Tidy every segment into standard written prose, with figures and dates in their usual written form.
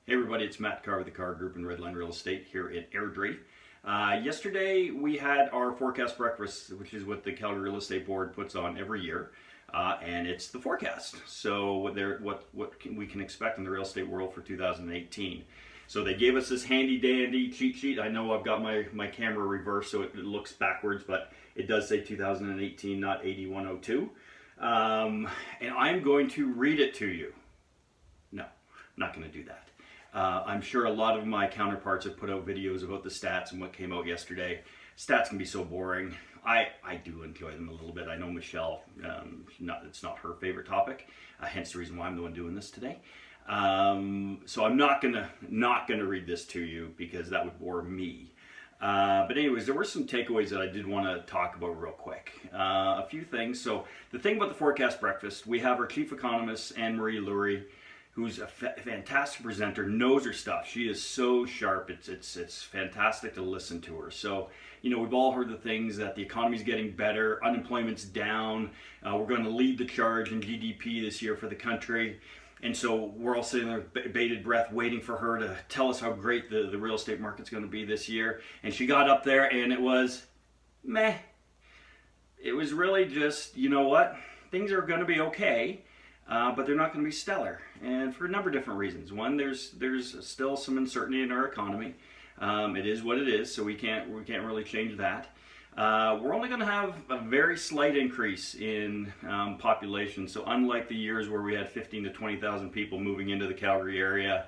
Hey everybody, it's Matt Carr with the Carr Group and Redline Real Estate here at Airdrie. Yesterday we had our forecast breakfast, which is what the Calgary Real Estate Board puts on every year, and it's the forecast. So what we can expect in the real estate world for 2018. So they gave us this handy dandy cheat sheet. I know I've got my camera reversed so it looks backwards, but it does say 2018, not 8102. And I'm going to read it to you. No, I'm not going to do that. I'm sure a lot of my counterparts have put out videos about the stats and what came out yesterday. Stats can be so boring. I do enjoy them a little bit. I know Michelle, it's not her favorite topic, hence the reason why I'm the one doing this today. So I'm not gonna read this to you because that would bore me. But anyways, there were some takeaways that I did want to talk about real quick. A few things. So the thing about the forecast breakfast, we have our chief economist, Anne-Marie Lurie, who's a fantastic presenter, knows her stuff. She is so sharp. It's fantastic to listen to her. So, you know, we've all heard the things that the economy's getting better, unemployment's down, we're going to lead the charge in GDP this year for the country. And so we're all sitting there with bated breath waiting for her to tell us how great the real estate market's going to be this year. And she got up there and it was meh. It was really just, you know what, things are going to be okay. But they're not going to be stellar, and for a number of different reasons. One, there's still some uncertainty in our economy. It is what it is, so we can't really change that. We're only going to have a very slight increase in population. So unlike the years where we had 15 to 20,000 people moving into the Calgary area,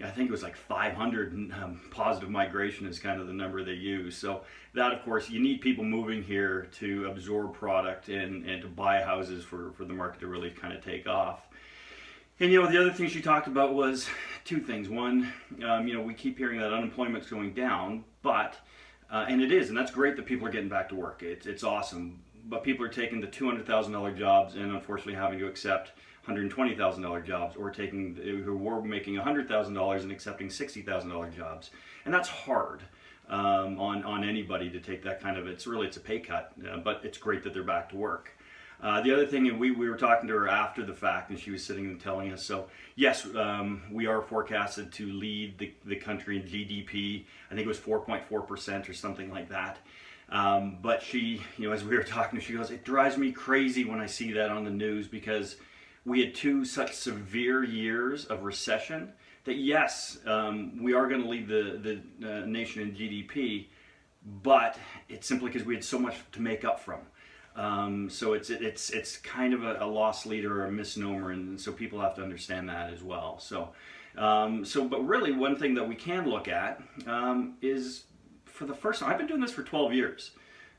I think it was like 500 positive migration is kind of the number they use. So that, of course, you need people moving here to absorb product and to buy houses for the market to really kind of take off. And, you know, the other thing she talked about was two things. One, you know, we keep hearing that unemployment's going down, but, and it is, and that's great that people are getting back to work. It's awesome. But people are taking the $200,000 jobs and unfortunately having to accept $120,000 jobs, or who were making $100,000 and accepting $60,000 jobs, and that's hard on anybody to take that kind of. It's a pay cut, but it's great that they're back to work. The other thing, and we were talking to her after the fact, and she was sitting and telling us. So yes, we are forecasted to lead the country in GDP. I think it was 4.4% or something like that. But she, you know, as we were talking, she goes, "It drives me crazy when I see that on the news because we had two such severe years of recession that yes, we are going to lead the nation in GDP, but it's simply because we had so much to make up from. So it's kind of a loss leader or a misnomer, and so people have to understand that as well. So but really, one thing that we can look at is for the first time. I've been doing this for 12 years,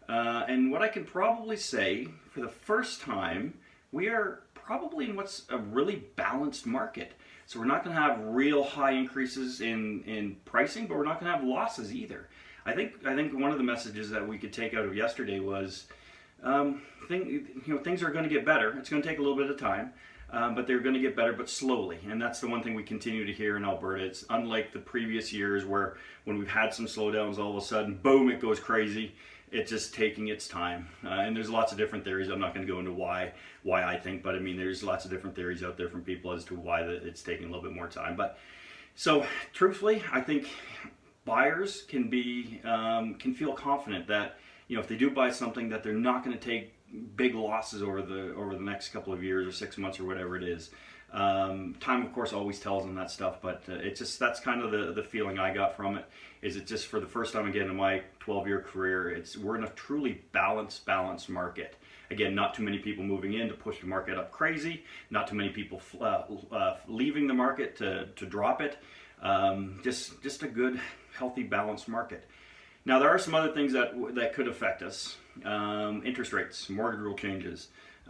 and what I can probably say for the first time, we are probably in what's a really balanced market. So we're not going to have real high increases in pricing, but we're not going to have losses either. I think one of the messages that we could take out of yesterday was, things are going to get better. It's going to take a little bit of time, but they're going to get better, but slowly. And that's the one thing we continue to hear in Alberta. It's unlike the previous years where when we've had some slowdowns, all of a sudden, boom, it goes crazy. It's just taking its time, and there's lots of different theories. I'm not going to go into why I think, but I mean, there's lots of different theories out there from people as to why it's taking a little bit more time. But so, truthfully, I think buyers can feel confident that, you know, if they do buy something, that they're not going to take big losses over the next couple of years or 6 months or whatever it is. Time, of course, always tells them that stuff, but it's just, that's kind of the feeling I got from it. Is it just for the first time again in my 12-year career, we're in a truly balanced market. Again, not too many people moving in to push the market up crazy, not too many people leaving the market to drop it. Just a good, healthy, balanced market. Now, there are some other things that could affect us. Interest rates, mortgage rule changes.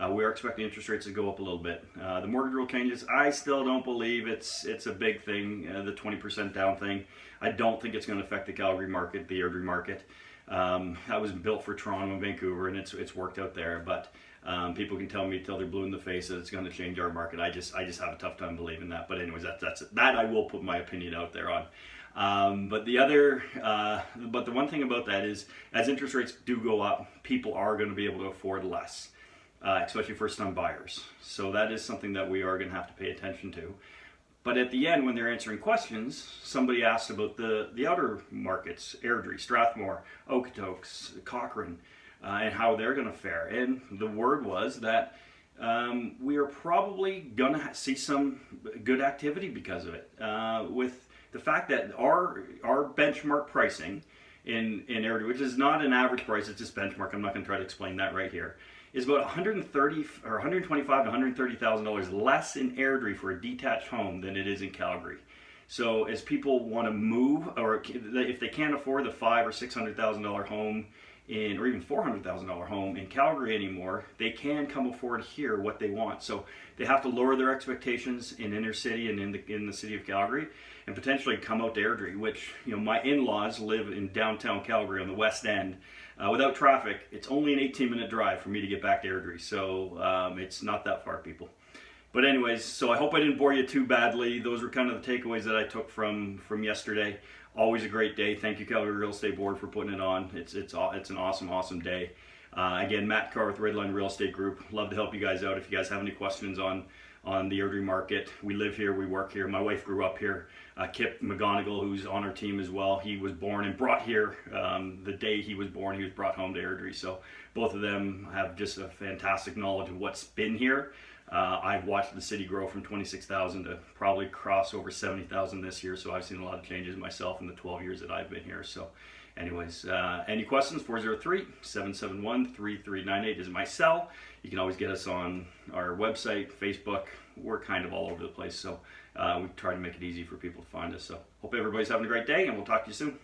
We are expecting interest rates to go up a little bit. The mortgage rule changes, I still don't believe it's a big thing, the 20% down thing. I don't think it's going to affect the Calgary market, the Airdrie market. That was built for Toronto and Vancouver, and it's worked out there. But people can tell me till they're blue in the face that it's going to change our market. I just have a tough time believing that. But anyways, that I will put my opinion out there on. But the one thing about that is, as interest rates do go up, people are going to be able to afford less. Especially first-time buyers. So that is something that we are going to have to pay attention to. But at the end, when they're answering questions, somebody asked about the outer markets, Airdrie, Strathmore, Okotoks, Cochrane, and how they're going to fare. And the word was that we are probably going to see some good activity because of it. With the fact that our benchmark pricing in Airdrie, which is not an average price, it's just benchmark. I'm not going to try to explain that right here. Is about $130 or $125 to $130,000 less in Airdrie for a detached home than it is in Calgary. So as people want to move, or if they can't afford the $500,000 or $600,000 home in, or even $400,000 home in Calgary anymore, they can come afford here what they want. So they have to lower their expectations in inner city and in the city of Calgary, and potentially come out to Airdrie, which, my in-laws live in downtown Calgary on the west end. Without traffic, it's only an 18-minute drive for me to get back to Airdrie, so it's not that far, people. But anyways, so I hope I didn't bore you too badly. Those were kind of the takeaways that I took from yesterday. Always a great day. Thank you, Calgary Real Estate Board, for putting it on. It's an awesome day. Again, Matt Carr with Redline Real Estate Group. Love to help you guys out if you guys have any questions on the Airdrie market. We live here, we work here. My wife grew up here. Kip McGonigal, who's on our team as well, he was born and brought here the day he was born. He was brought home to Airdrie. So both of them have just a fantastic knowledge of what's been here. I've watched the city grow from 26,000 to probably cross over 70,000 this year. So I've seen a lot of changes myself in the 12 years that I've been here. So anyways, any questions? 403-771-3398 is my cell. You can always get us on our website, Facebook. We're kind of all over the place. So we try to make it easy for people to find us. So hope everybody's having a great day, and we'll talk to you soon.